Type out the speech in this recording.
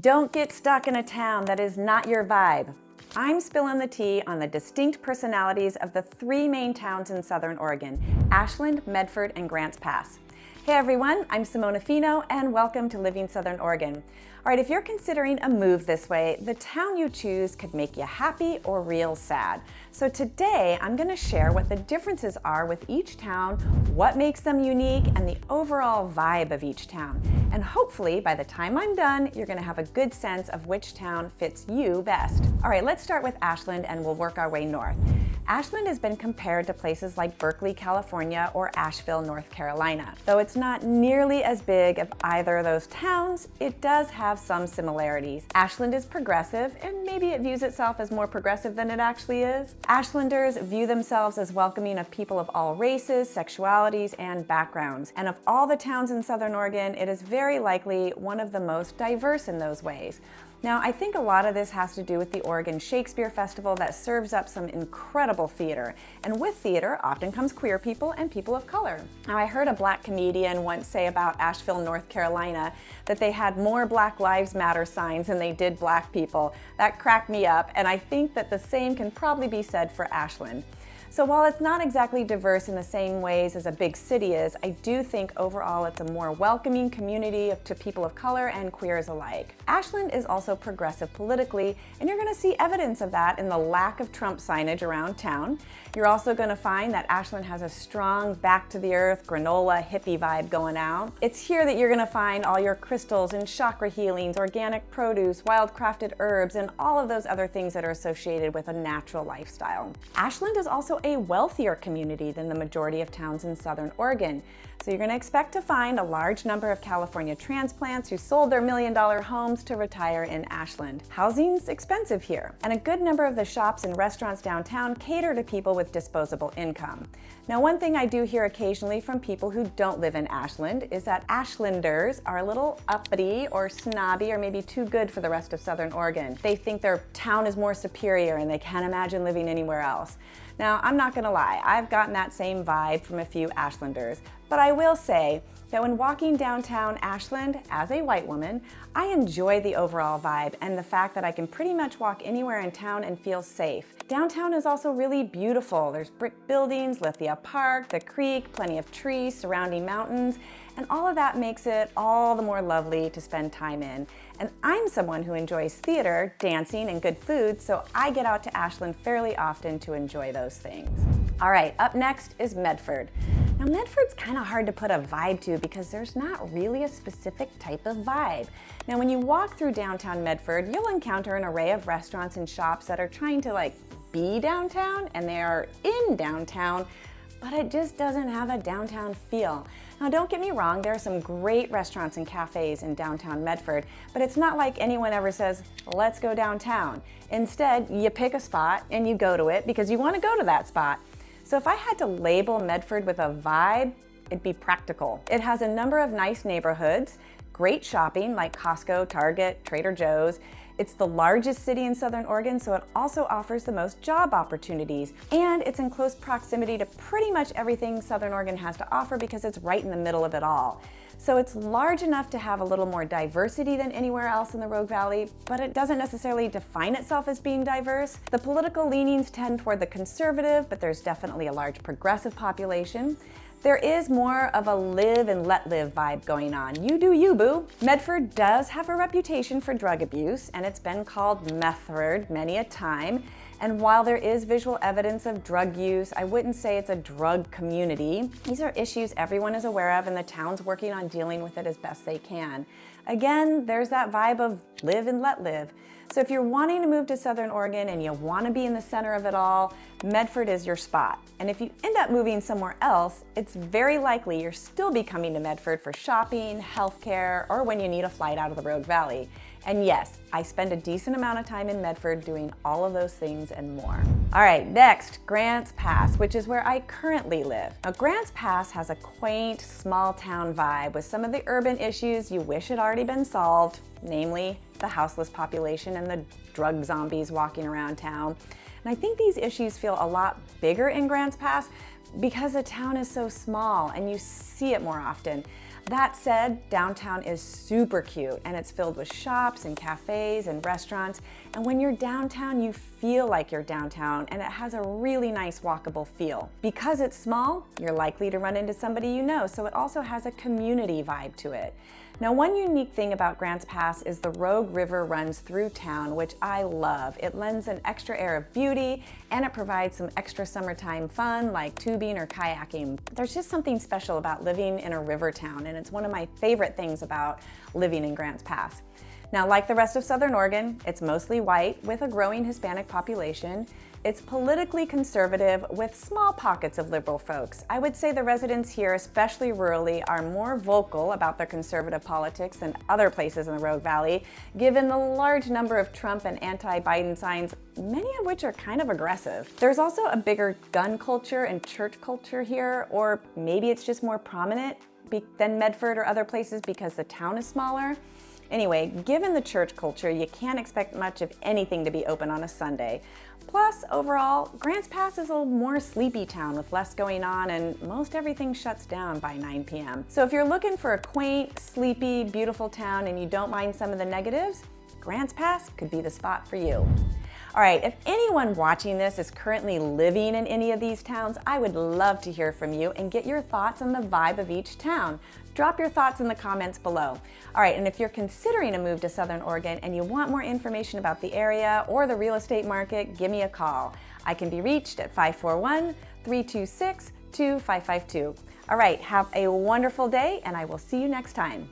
Don't get stuck in a town that is not your vibe. I'm spilling the tea on the distinct personalities of the three main towns in Southern Oregon: Ashland, Medford, and Grants Pass. Hey everyone, I'm Simona Fino, and welcome to Living Southern Oregon. All right, if you're considering a move this way, the town you choose could make you happy or real sad. So today, I'm going to share what the differences are with each town, what makes them unique, and the overall vibe of each town. And hopefully, by the time I'm done, you're going to have a good sense of which town fits you best. All right, let's start with Ashland, and we'll work our way north. Ashland has been compared to places like Berkeley, California, or Asheville, North Carolina. Though it's not nearly as big of either of those towns, it does have some similarities. Ashland is progressive, and maybe it views itself as more progressive than it actually is. Ashlanders view themselves as welcoming of people of all races, sexualities, and backgrounds. And of all the towns in Southern Oregon, it is very likely one of the most diverse in those ways. Now, I think a lot of this has to do with the Oregon Shakespeare Festival that serves up some incredible theater. And with theater often comes queer people and people of color. Now, I heard a Black comedian once say about Asheville, North Carolina, that they had more Black Lives Matter signs than they did Black people. That cracked me up, and I think that the same can probably be said for Ashland. So while it's not exactly diverse in the same ways as a big city is, I do think overall it's a more welcoming community to people of color and queers alike. Ashland is also progressive politically, and you're going to see evidence of that in the lack of Trump signage around town. You're also going to find that Ashland has a strong back-to-the-earth, granola, hippie vibe going out. It's here that you're going to find all your crystals and chakra healings, organic produce, wild-crafted herbs, and all of those other things that are associated with a natural lifestyle. Ashland is also a wealthier community than the majority of towns in Southern Oregon. So you're going to expect to find a large number of California transplants who sold their million-dollar homes to retire in Ashland. Housing's expensive here, and a good number of the shops and restaurants downtown cater to people with disposable income. Now, one thing I do hear occasionally from people who don't live in Ashland is that Ashlanders are a little uppity or snobby or maybe too good for the rest of Southern Oregon. They think their town is more superior and they can't imagine living anywhere else. Now, I'm not gonna lie, I've gotten that same vibe from a few Ashlanders, but I will say that when walking downtown Ashland as a white woman, I enjoy the overall vibe and the fact that I can pretty much walk anywhere in town and feel safe. Downtown is also really beautiful. There's brick buildings, Lithia Park, the creek, plenty of trees, surrounding mountains, and all of that makes it all the more lovely to spend time in. And I'm someone who enjoys theater, dancing, and good food, so I get out to Ashland fairly often to enjoy those things. All right, up next is Medford. Now, Medford's kind of hard to put a vibe to because there's not really a specific type of vibe. Now, when you walk through downtown Medford, you'll encounter an array of restaurants and shops that are trying to be downtown, and they are in downtown, but it just doesn't have a downtown feel. Now, don't get me wrong, there are some great restaurants and cafes in downtown Medford, but it's not like anyone ever says, let's go downtown. Instead, you pick a spot and you go to it because you want to go to that spot. So if I had to label Medford with a vibe, it'd be practical. It has a number of nice neighborhoods, great shopping like Costco, Target, Trader Joe's. It's the largest city in Southern Oregon, so it also offers the most job opportunities. And it's in close proximity to pretty much everything Southern Oregon has to offer because it's right in the middle of it all. So it's large enough to have a little more diversity than anywhere else in the Rogue Valley, but it doesn't necessarily define itself as being diverse. The political leanings tend toward the conservative, but there's definitely a large progressive population. There is more of a live and let live vibe going on. You do you, boo. Medford does have a reputation for drug abuse, and it's been called Medford many a time. And while there is visual evidence of drug use, I wouldn't say it's a drug community. These are issues everyone is aware of, and the town's working on dealing with it as best they can. Again, there's that vibe of live and let live. So if you're wanting to move to Southern Oregon and you want to be in the center of it all, Medford is your spot. And if you end up moving somewhere else, it's very likely you'll still be coming to Medford for shopping, healthcare, or when you need a flight out of the Rogue Valley. And yes, I spend a decent amount of time in Medford doing all of those things and more. All right, next, Grants Pass, which is where I currently live. Now, Grants Pass has a quaint, small town vibe with some of the urban issues you wish had already been solved, namely the houseless population and the drug zombies walking around town. And I think these issues feel a lot bigger in Grants Pass because the town is so small and you see it more often. That said, downtown is super cute and it's filled with shops and cafes and restaurants. And when you're downtown, you feel like you're downtown and it has a really nice walkable feel. Because it's small, you're likely to run into somebody you know, so it also has a community vibe to it. Now, one unique thing about Grants Pass is the Rogue River runs through town, which I love. It lends an extra air of beauty and it provides some extra summertime fun like tubing or kayaking. There's just something special about living in a river town, and it's one of my favorite things about living in Grants Pass. Now, like the rest of Southern Oregon, it's mostly white with a growing Hispanic population. It's politically conservative with small pockets of liberal folks. I would say the residents here, especially rurally, are more vocal about their conservative politics than other places in the Rogue Valley, given the large number of Trump and anti-Biden signs, many of which are kind of aggressive. There's also a bigger gun culture and church culture here, or maybe it's just more prominent than Medford or other places because the town is smaller. Anyway, given the church culture, you can't expect much of anything to be open on a Sunday. Plus, overall, Grants Pass is a more sleepy town with less going on, and most everything shuts down by 9 p.m. So if you're looking for a quaint, sleepy, beautiful town and you don't mind some of the negatives, Grants Pass could be the spot for you. All right, if anyone watching this is currently living in any of these towns, I would love to hear from you and get your thoughts on the vibe of each town. Drop your thoughts in the comments below. All right, and if you're considering a move to Southern Oregon and you want more information about the area or the real estate market, give me a call. I can be reached at 541-326-2552. All right, have a wonderful day, and I will see you next time.